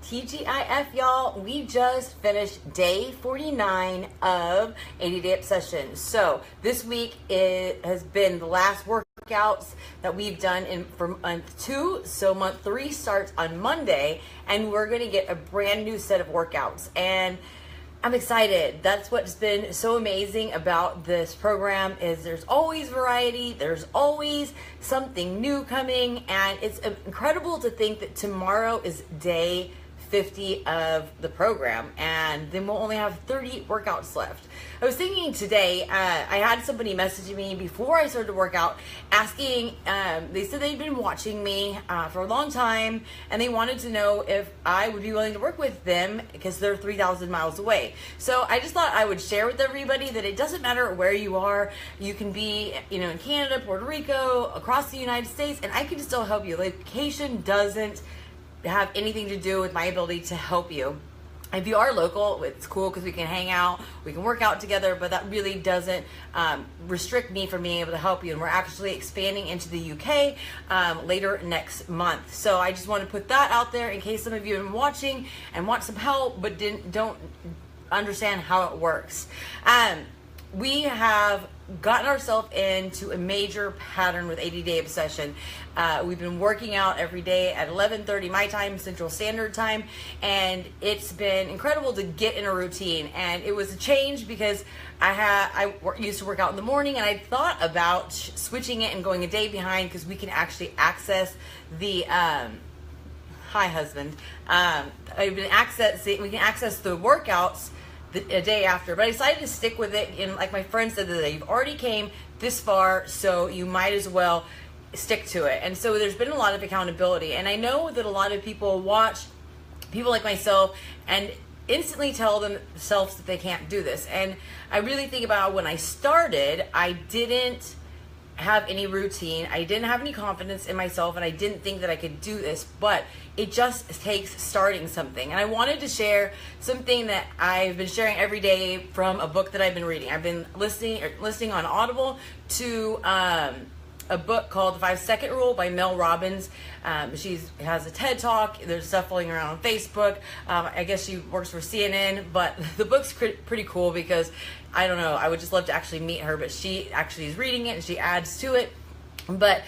TGIF, y'all, we just finished day 49 of 80-Day Obsession. So this week has been the last workouts that we've done for month 2. So month 3 starts on Monday, and we're going to get a brand new set of workouts. And I'm excited. That's what's been so amazing about this program is there's always variety. There's always something new coming. And it's incredible to think that tomorrow is day 50 of the program, and then we'll only have 30 workouts left. I was thinking today, I had somebody messaging me before I started to work out asking, they said they'd been watching me for a long time, and they wanted to know if I would be willing to work with them because they're 3,000 miles away. So I just thought I would share with everybody that it doesn't matter where you are. You can be, in Canada, Puerto Rico, across the United States, and I can still help you. Location doesn't have anything to do with my ability to help you. If you are local, it's cool because we can hang out, we can work out together, but that really doesn't restrict me from being able to help you. And we're actually expanding into the UK later next month. So I just want to put that out there in case some of you have been watching and want some help but don't understand how it works. We have gotten ourselves into a major pattern with 80-Day Obsession. We've been working out every day at 11:30 my time, Central Standard Time, and it's been incredible to get in a routine. And it was a change because I used to work out in the morning, and I thought about switching it and going a day behind because we can actually access the hi husband. We can access the workouts a day after, but I decided to stick with it. And like my friend said today, you've already came this far, so you might as well stick to it. And so there's been a lot of accountability, and I know that a lot of people watch people like myself and instantly tell themselves that they can't do this. And I really think about when I started, I didn't have any routine, I didn't have any confidence in myself, and I didn't think that I could do this, but it just takes starting something. And I wanted to share something that I've been sharing every day from a book that I've been reading. I've been listening on Audible to a book called The 5-Second Rule by Mel Robbins. She has a TED Talk. There's stuff floating around on Facebook. I guess she works for CNN, but the book's pretty cool because, I don't know, I would just love to actually meet her, but she actually is reading it and she adds to it. But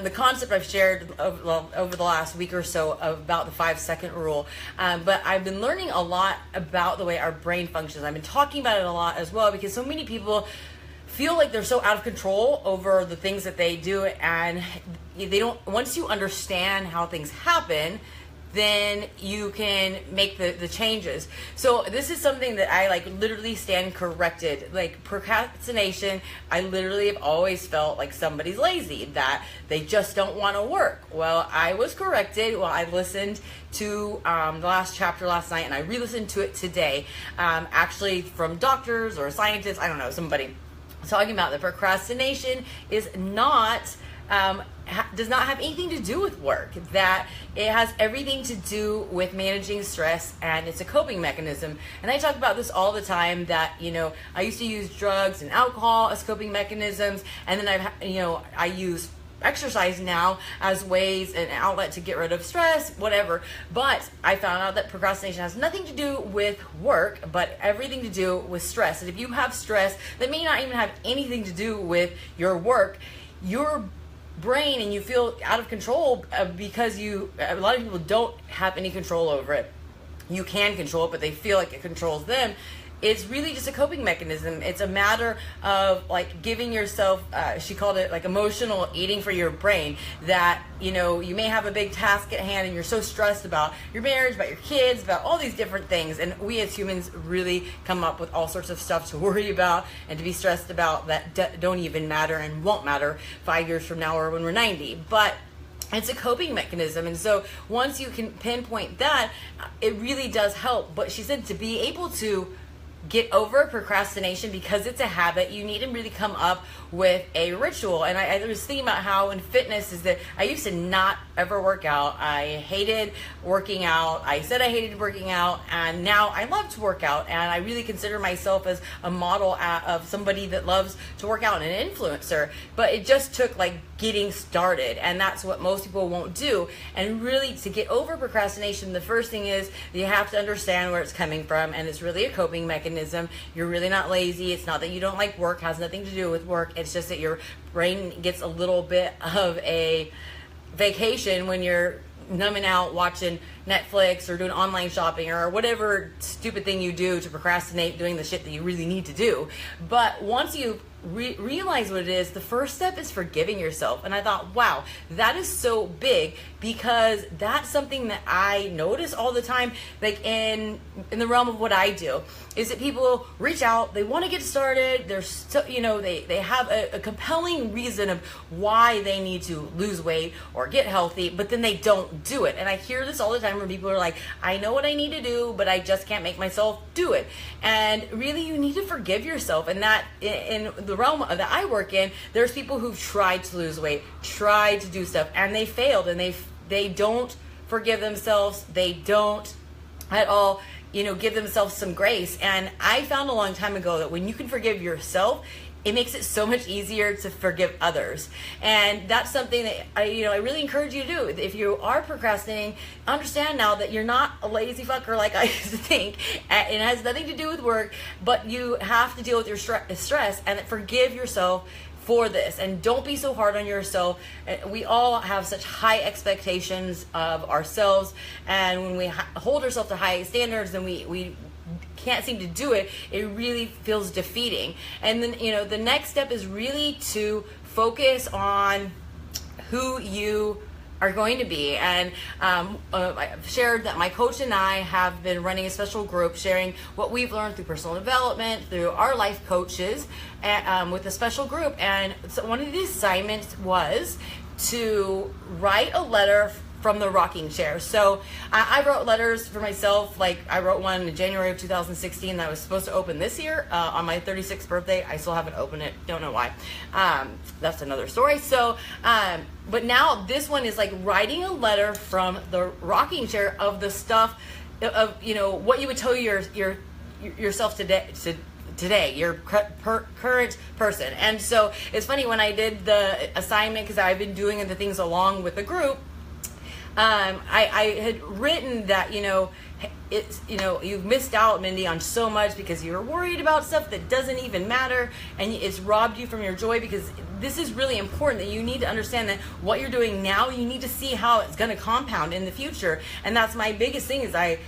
the concept I've shared over the last week or so about the 5-second rule. But I've been learning a lot about the way our brain functions. I've been talking about it a lot as well because so many people feel like they're so out of control over the things that they do, and they don't. Once you understand how things happen, then you can make the changes. So this is something that I literally stand corrected. Like procrastination, I literally have always felt like somebody's lazy, that they just don't want to work. Well, I was corrected. Well, I listened to the last chapter last night, and I re-listened to it today, actually from doctors or scientists, I don't know, somebody talking about that procrastination is not does not have anything to do with work, that it has everything to do with managing stress, and it's a coping mechanism. And I talk about this all the time, that I used to use drugs and alcohol as coping mechanisms, and then I use exercise now as ways, an outlet to get rid of stress, whatever. But I found out that procrastination has nothing to do with work, but everything to do with stress. And if you have stress that may not even have anything to do with your work, your brain, and you feel out of control because a lot of people don't have any control over it. You can control it, but they feel like it controls them. It's really just a coping mechanism. It's a matter of giving yourself, she called it emotional eating for your brain, that you may have a big task at hand and you're so stressed about your marriage, about your kids, about all these different things, and we as humans really come up with all sorts of stuff to worry about and to be stressed about that don't even matter and won't matter 5 years from now or when we're 90. But it's a coping mechanism, and so once you can pinpoint that, it really does help. But she said to be able to get over procrastination because it's a habit, you need to really come up with a ritual. And I was thinking about how in fitness is that I used to not ever work out. I hated working out. I said I hated working out, and now I love to work out. And I really consider myself as a model of somebody that loves to work out, and an influencer. But it just took like getting started, and that's what most people won't do. And really, to get over procrastination, the first thing is you have to understand where it's coming from, and it's really a coping mechanism. You're really not lazy. It's not that you don't like work. It has nothing to do with work. It's just that your brain gets a little bit of a vacation when you're numbing out watching Netflix or doing online shopping or whatever stupid thing you do to procrastinate doing the shit that you really need to do. But once you realize what it is, the first step is forgiving yourself. And I thought, wow, that is so big, because that's something that I notice all the time, like in the realm of what I do, is that people reach out, they want to get started, they're so, they have a compelling reason of why they need to lose weight or get healthy, but then they don't do it. And I hear this all the time where people are like, I know what I need to do, but I just can't make myself do it. And really, you need to forgive yourself. And that in the realm that I work in, there's people who've tried to lose weight, tried to do stuff, and they failed, and they don't forgive themselves. They don't at all, give themselves some grace. And I found a long time ago that when you can forgive yourself, it makes it so much easier to forgive others. And that's something that I really encourage you to do. If you are procrastinating, understand now that you're not a lazy fucker like I used to think. It has nothing to do with work, but you have to deal with your stress and forgive yourself for this. And don't be so hard on yourself. We all have such high expectations of ourselves, and when we hold ourselves to high standards, then we can't seem to do it, it really feels defeating. And then the next step is really to focus on who you are going to be. And I've shared that my coach and I have been running a special group sharing what we've learned through personal development, through our life coaches, with a special group. And so one of the assignments was to write a letter from the rocking chair. So I wrote letters for myself. Like I wrote one in January of 2016 that I was supposed to open this year on my 36th birthday. I still haven't opened it. Don't know why. That's another story. So, but now this one is like writing a letter from the rocking chair of the stuff of what you would tell yourself today, your current person. And so it's funny, when I did the assignment, because I've been doing the things along with the group, I had written that, it's, you've missed out, Mindy, on so much because you're worried about stuff that doesn't even matter, and it's robbed you from your joy. Because this is really important, that you need to understand that what you're doing now, you need to see how it's going to compound in the future. And that's my biggest thing, is I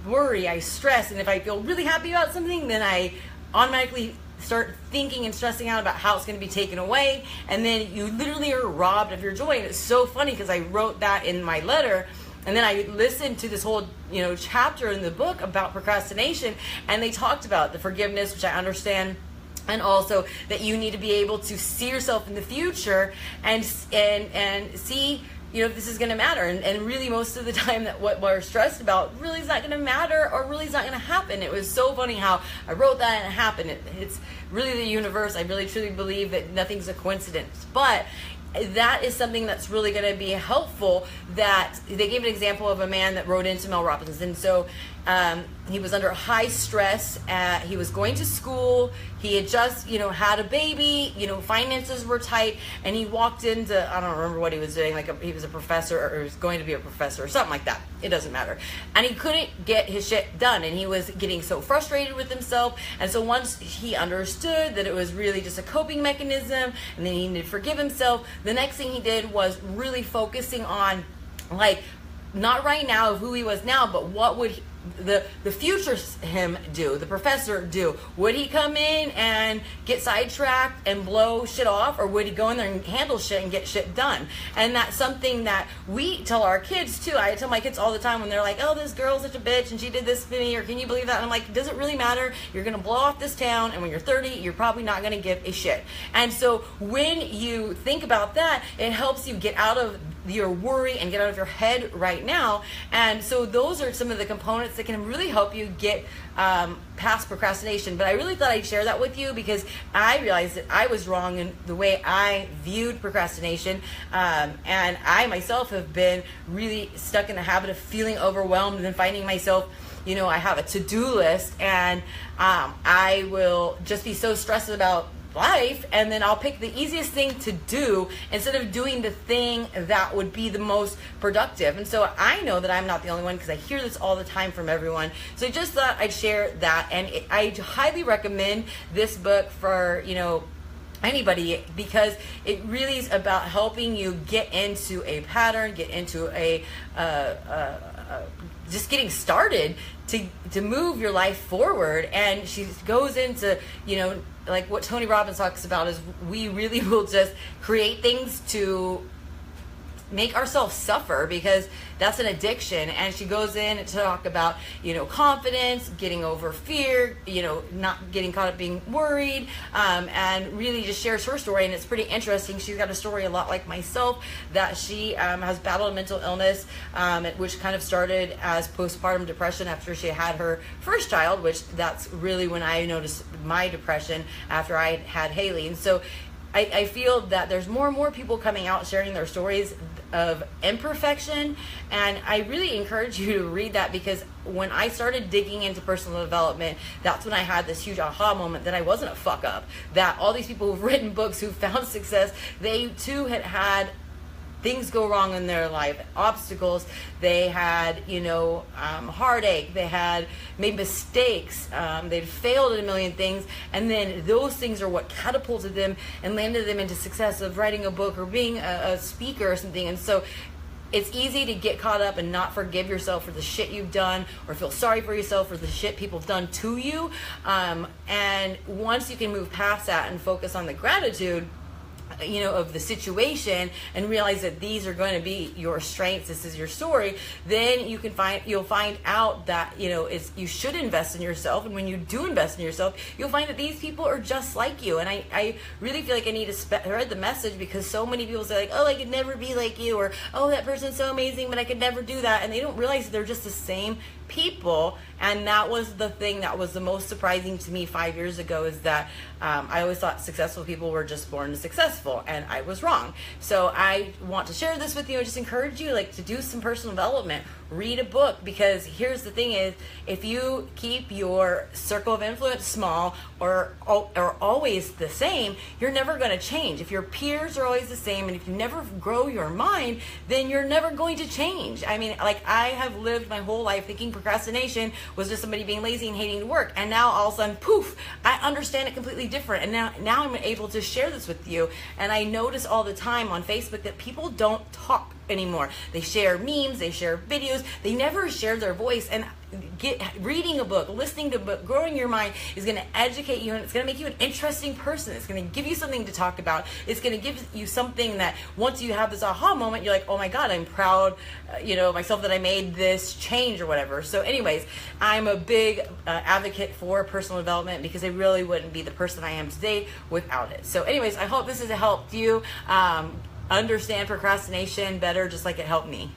worry, I stress, and if I feel really happy about something, then I automatically start thinking and stressing out about how it's going to be taken away, and then you literally are robbed of your joy. And it's so funny, because I wrote that in my letter, and then I listened to this whole chapter in the book about procrastination, and they talked about the forgiveness, which I understand, and also that you need to be able to see yourself in the future and see if this is going to matter. And really, most of the time, that what we're stressed about really is not going to matter, or really is not going to happen. It was so funny how I wrote that and it happened. It's really the universe. I really truly believe that nothing's a coincidence. But that is something that's really going to be helpful. That they gave an example of a man that wrote into Mel Robbins. And so he was under high stress. He was going to school. He had just, had a baby. Finances were tight, and he walked into, I don't remember what he was doing. He was a professor, or he was going to be a professor, or something like that. It doesn't matter. And he couldn't get his shit done, and he was getting so frustrated with himself. And so once he understood that it was really just a coping mechanism, and then he needed to forgive himself, the next thing he did was really focusing on, not right now of who he was now, but what would the future him do, the professor do? Would he come in and get sidetracked and blow shit off, or would he go in there and handle shit and get shit done? And that's something that we tell our kids too. I tell my kids all the time when they're like, oh, this girl's such a bitch and she did this to me, or can you believe that? And I'm like, does it really matter? You're gonna blow off this town, and when you're 30, you're probably not gonna give a shit. And so when you think about that, it helps you get out of your worry and get out of your head right now. And so those are some of the components that can really help you get past procrastination. But I really thought I'd share that with you because I realized that I was wrong in the way I viewed procrastination. And I myself have been really stuck in the habit of feeling overwhelmed and then finding myself, I have a to-do list, and I will just be so stressed about life, and then I'll pick the easiest thing to do instead of doing the thing that would be the most productive. And so I know that I'm not the only one because I hear this all the time from everyone. So I just thought I'd share that, and I highly recommend this book for anybody, because it really is about helping you get into a pattern, get into a just getting started to move your life forward. And she goes into, like what Tony Robbins talks about is we really will just create things to make ourselves suffer because that's an addiction. And she goes in to talk about, confidence, getting over fear, not getting caught up being worried, and really just shares her story. And it's pretty interesting. She's got a story a lot like myself, that she has battled mental illness, which kind of started as postpartum depression after she had her first child, which that's really when I noticed my depression after I had Haley. And so I feel that there's more and more people coming out sharing their stories of imperfection, and I really encourage you to read that, because when I started digging into personal development, that's when I had this huge aha moment that I wasn't a fuck up, that all these people who've written books, who've found success, they too had things go wrong in their life, obstacles, they had, heartache, they had made mistakes, they'd failed at a million things, and then those things are what catapulted them and landed them into success of writing a book or being a speaker or something. And so it's easy to get caught up and not forgive yourself for the shit you've done, or feel sorry for yourself for the shit people have done to you. And once you can move past that and focus on the gratitude, of the situation, and realize that these are going to be your strengths, this is your story, then you'll find out that you should invest in yourself. And when you do invest in yourself, you'll find that these people are just like you. And I really feel like I need to spread the message, because so many people say, like, oh, I could never be like you, or oh, that person's so amazing but I could never do that, and they don't realize that they're just the same people. And that was the thing that was the most surprising to me 5 years ago, is that I always thought successful people were just born successful, and I was wrong. So I want to share this with you and just encourage you to do some personal development, read a book, because here's the thing is, if you keep your circle of influence small or always the same, you're never going to change. If your peers are always the same, and if you never grow your mind, then you're never going to change. I mean, I have lived my whole life thinking procrastination was just somebody being lazy and hating to work, and now all of a sudden, poof, I understand it completely different. And now I'm able to share this with you. And I notice all the time on Facebook that people don't talk anymore. They share memes, they share videos, they never share their voice. And reading a book, listening to a book, growing your mind is going to educate you, and it's going to make you an interesting person. It's going to give you something to talk about. It's going to give you something that once you have this aha moment, you're like, oh my God, I'm proud, myself that I made this change or whatever. So anyways, I'm a big advocate for personal development, because I really wouldn't be the person I am today without it. So anyways, I hope this has helped you understand procrastination better, just like it helped me.